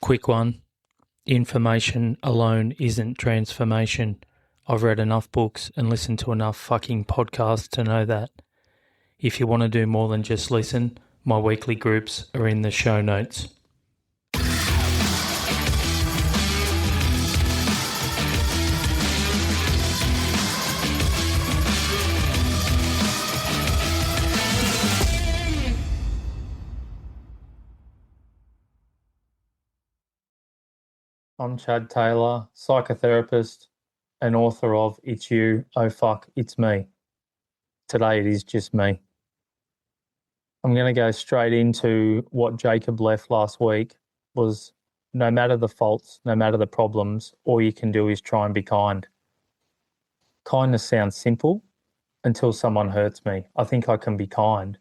Quick one. Information alone isn't transformation. I've read enough books and listened to enough fucking podcasts to know that. If you want to do more than just listen, my weekly groups are in the show notes. I'm Chad.Taylor.Psychotherapist and author of It's You, Oh Fuck, It's Me. Today it is just me. I'm going to go straight into what Jacob left last week was no matter the faults, no matter the problems, all you can do is try and be kind. Kindness sounds simple until someone hurts me. I think I can be kind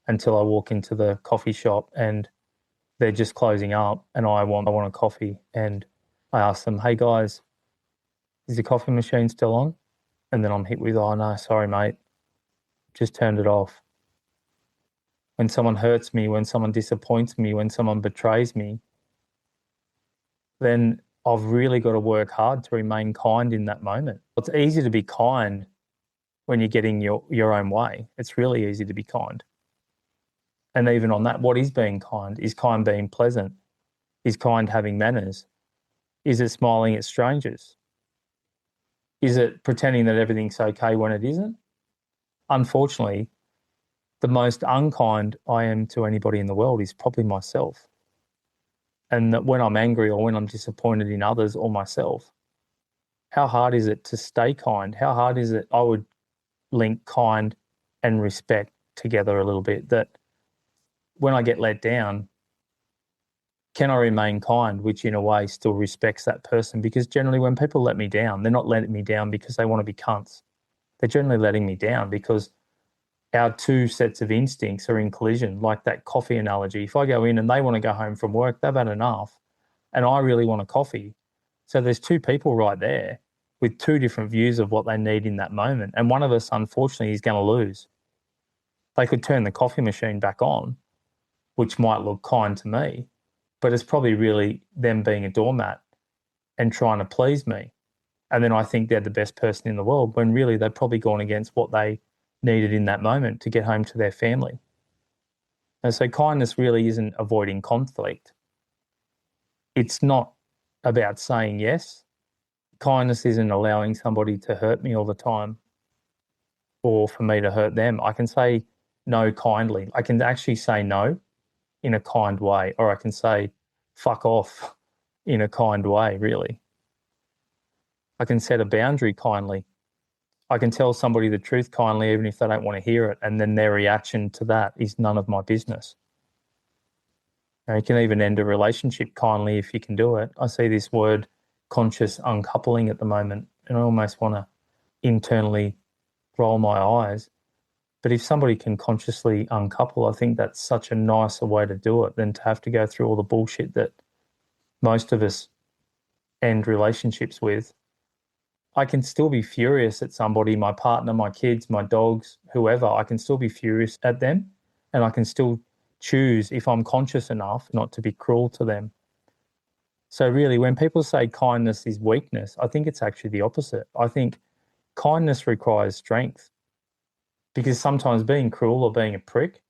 until I walk into the coffee shop and they're just closing up and I want a coffee, and I ask them, hey guys, is the coffee machine still on? And then I'm hit with, oh no, sorry mate, just turned it off. When someone hurts me, when someone disappoints me, when someone betrays me, then I've really got to work hard to remain kind in that moment. It's easy to be kind when you're getting your own way. It's really easy to be kind. And even on that, what is being kind? Is kind being pleasant? Is kind having manners? Is it smiling at strangers? Is it pretending that everything's okay when it isn't? Unfortunately, the most unkind I am to anybody in the world is probably myself. And that when I'm angry or when I'm disappointed in others or myself, how hard is it to stay kind? How hard is it? I would link kind and respect together a little bit, that when I get let down, can I remain kind, which in a way still respects that person? Because generally when people let me down, they're not letting me down because they want to be cunts. They're generally letting me down because our two sets of instincts are in collision, like that coffee analogy. If I go in and they want to go home from work, they've had enough, and I really want a coffee. So there's two people right there with two different views of what they need in that moment. And one of us, unfortunately, is going to lose. They could turn the coffee machine back on, which might look kind to me, but it's probably really them being a doormat and trying to please me. And then I think they're the best person in the world when really they've probably gone against what they needed in that moment to get home to their family. And so kindness really isn't avoiding conflict. It's not about saying yes. Kindness isn't allowing somebody to hurt me all the time or for me to hurt them. I can say no kindly. I can actually say no in a kind way, or I can say fuck off in a kind way, really. I can set a boundary kindly. I can tell somebody the truth kindly even if they don't want to hear it, and then their reaction to that is none of my business. You can even end a relationship kindly if you can do it. I see this word conscious uncoupling at the moment, and I almost want to internally roll my eyes. But if somebody can consciously uncouple, I think that's such a nicer way to do it than to have to go through all the bullshit that most of us end relationships with. I can still be furious at somebody, my partner, my kids, my dogs, whoever. I can still be furious at them, and I can still choose, if I'm conscious enough, not to be cruel to them. So really, when people say kindness is weakness, I think it's actually the opposite. I think kindness requires strength, because sometimes being cruel or being a prick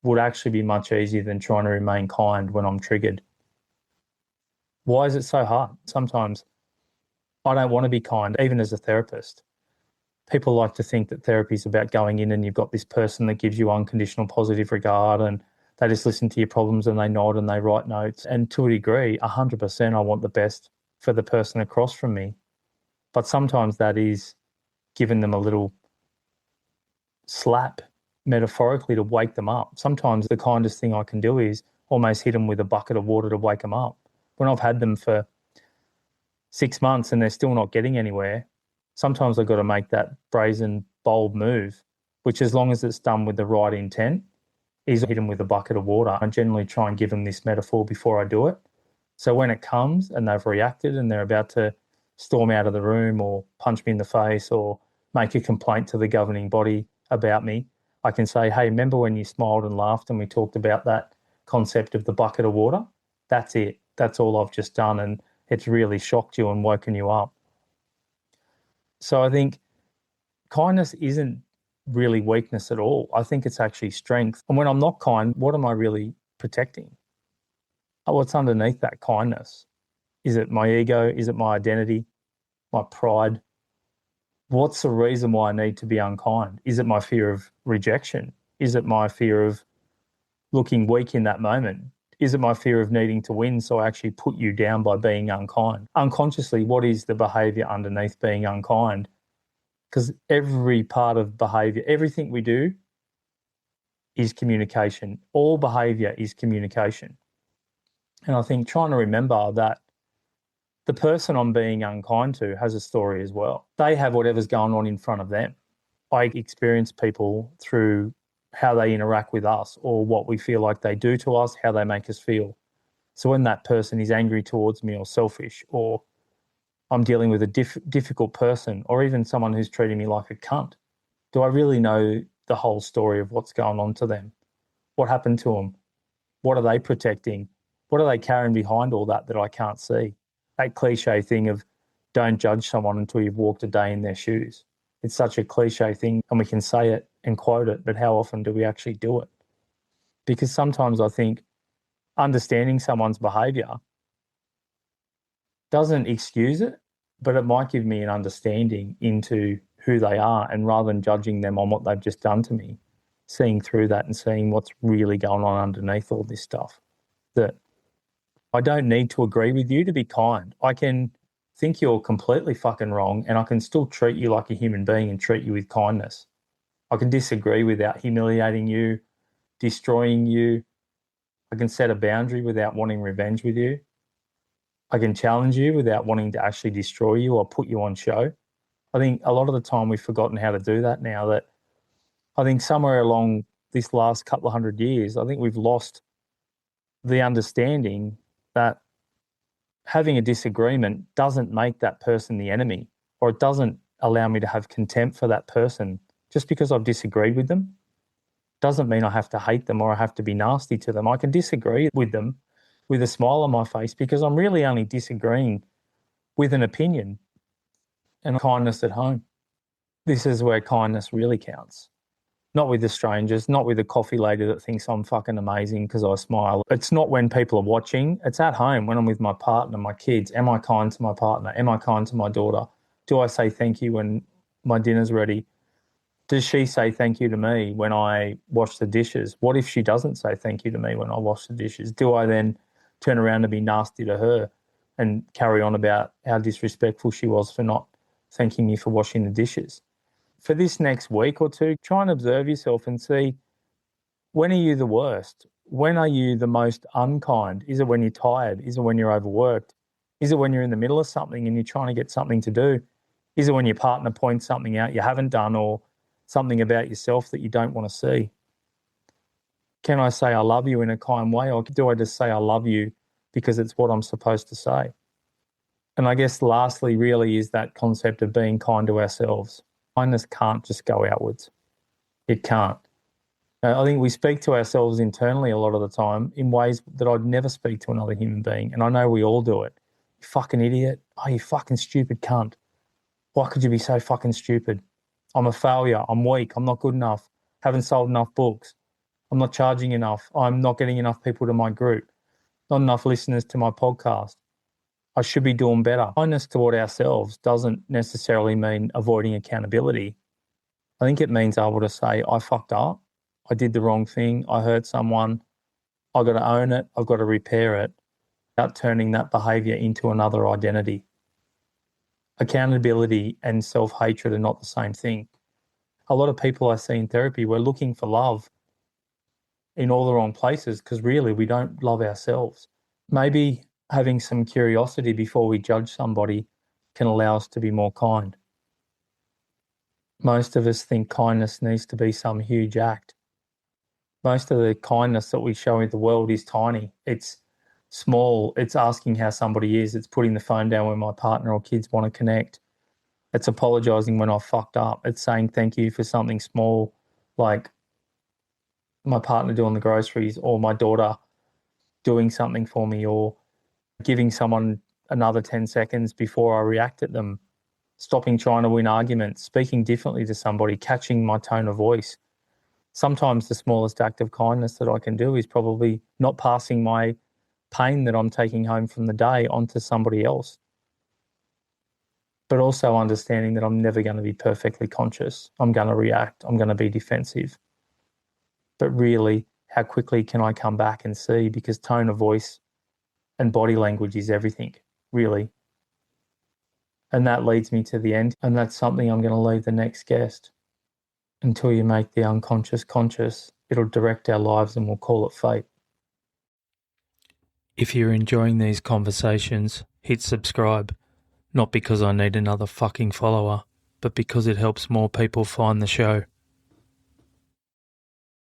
would actually be much easier than trying to remain kind when I'm triggered. Why is it so hard? Sometimes I don't want to be kind, even as a therapist. People like to think that therapy is about going in and you've got this person that gives you unconditional positive regard and they just listen to your problems and they nod and they write notes. And to a degree, 100% I want the best for the person across from me. But sometimes that is giving them a little slap, metaphorically, to wake them up. Sometimes the kindest thing I can do is almost hit them with a bucket of water to wake them up. When I've had them for 6 months and they're still not getting anywhere, sometimes I've got to make that brazen, bold move, which, as long as it's done with the right intent, is hit them with a bucket of water. I generally try and give them this metaphor before I do it. So when it comes and they've reacted and they're about to storm out of the room or punch me in the face or make a complaint to the governing body about me, I can say, hey, remember when you smiled and laughed and we talked about that concept of the bucket of water? That's it. that's all I've just done, and it's really shocked you and woken you up. So I think kindness isn't really weakness at all. I think it's actually strength. And when I'm not kind, what am I really protecting? What's underneath that kindness? Is it my ego? Is it my identity? My pride? What's the reason why I need to be unkind? Is it my fear of rejection? Is it my fear of looking weak in that moment? Is it my fear of needing to win, so I actually put you down by being unkind? Unconsciously, what is the behavior underneath being unkind? Because every part of behavior, everything we do is communication. All behavior is communication. And I think trying to remember that the person I'm being unkind to has a story as well. They have whatever's going on in front of them. I experience people through how they interact with us or what we feel like they do to us, how they make us feel. So when that person is angry towards me or selfish, or I'm dealing with a difficult person, or even someone who's treating me like a cunt, do I really know the whole story of what's going on to them? What happened to them? What are they protecting? What are they carrying behind all that I can't see? That cliche thing of don't judge someone until you've walked a day in their shoes. It's such a cliche thing, and we can say it and quote it, but how often do we actually do it? Because sometimes I think understanding someone's behavior doesn't excuse it, but it might give me an understanding into who they are, and rather than judging them on what they've just done to me, seeing through that and seeing what's really going on underneath all this stuff. That I don't need to agree with you to be kind. I can think you're completely fucking wrong, and I can still treat you like a human being and treat you with kindness. I can disagree without humiliating you, destroying you. I can set a boundary without wanting revenge with you. I can challenge you without wanting to actually destroy you or put you on show. I think a lot of the time we've forgotten how to do that now. That I think somewhere along this last couple of 100 years, I think we've lost the understanding that having a disagreement doesn't make that person the enemy, or it doesn't allow me to have contempt for that person. Just because I've disagreed with them doesn't mean I have to hate them or I have to be nasty to them. I can disagree with them with a smile on my face because I'm really only disagreeing with an opinion, and kindness at home. This is where kindness really counts. Not with the strangers, not with the coffee lady that thinks I'm fucking amazing because I smile. It's not when people are watching. It's at home when I'm with my partner, my kids. Am I kind to my partner? Am I kind to my daughter? Do I say thank you when my dinner's ready? Does she say thank you to me when I wash the dishes? What if she doesn't say thank you to me when I wash the dishes? Do I then turn around and be nasty to her and carry on about how disrespectful she was for not thanking me for washing the dishes? For this next week or two, try and observe yourself and see, when are you the worst? When are you the most unkind? Is it when you're tired? Is it when you're overworked? Is it when you're in the middle of something and you're trying to get something to do? Is it when your partner points something out you haven't done, or something about yourself that you don't want to see? Can I say I love you in a kind way, or do I just say I love you because it's what I'm supposed to say? And I guess lastly really is that concept of being kind to ourselves. Kindness can't just go outwards. It can't. I think we speak to ourselves internally a lot of the time in ways that I'd never speak to another human being. And I know we all do it. You fucking idiot. Oh, you fucking stupid cunt. Why could you be so fucking stupid? I'm a failure. I'm weak. I'm not good enough. Haven't sold enough books. I'm not charging enough. I'm not getting enough people to my group. Not enough listeners to my podcast. I should be doing better. Kindness toward ourselves doesn't necessarily mean avoiding accountability. I think it means able to say, I fucked up. I did the wrong thing. I hurt someone. I've got to own it. I've got to repair it without turning that behavior into another identity. Accountability and self-hatred are not the same thing. A lot of people I see in therapy, we're looking for love in all the wrong places because really we don't love ourselves. Maybe having some curiosity before we judge somebody can allow us to be more kind. Most of us think kindness needs to be some huge act. Most of the kindness that we show in the world is tiny. It's small. It's asking how somebody is. It's putting the phone down when my partner or kids want to connect. It's apologizing when I fucked up. It's saying thank you for something small, like my partner doing the groceries or my daughter doing something for me, or giving someone another 10 seconds before I react at them, stopping trying to win arguments, speaking differently to somebody, catching my tone of voice. Sometimes the smallest act of kindness that I can do is probably not passing my pain that I'm taking home from the day onto somebody else. But also understanding that I'm never going to be perfectly conscious. I'm going to react. I'm going to be defensive. But really, how quickly can I come back and see? Because tone of voice and body language is everything, really. And that leads me to the end. And that's something I'm going to leave the next guest. Until you make the unconscious conscious, it'll direct our lives and we'll call it fate. If you're enjoying these conversations, hit subscribe. Not because I need another fucking follower, but because it helps more people find the show.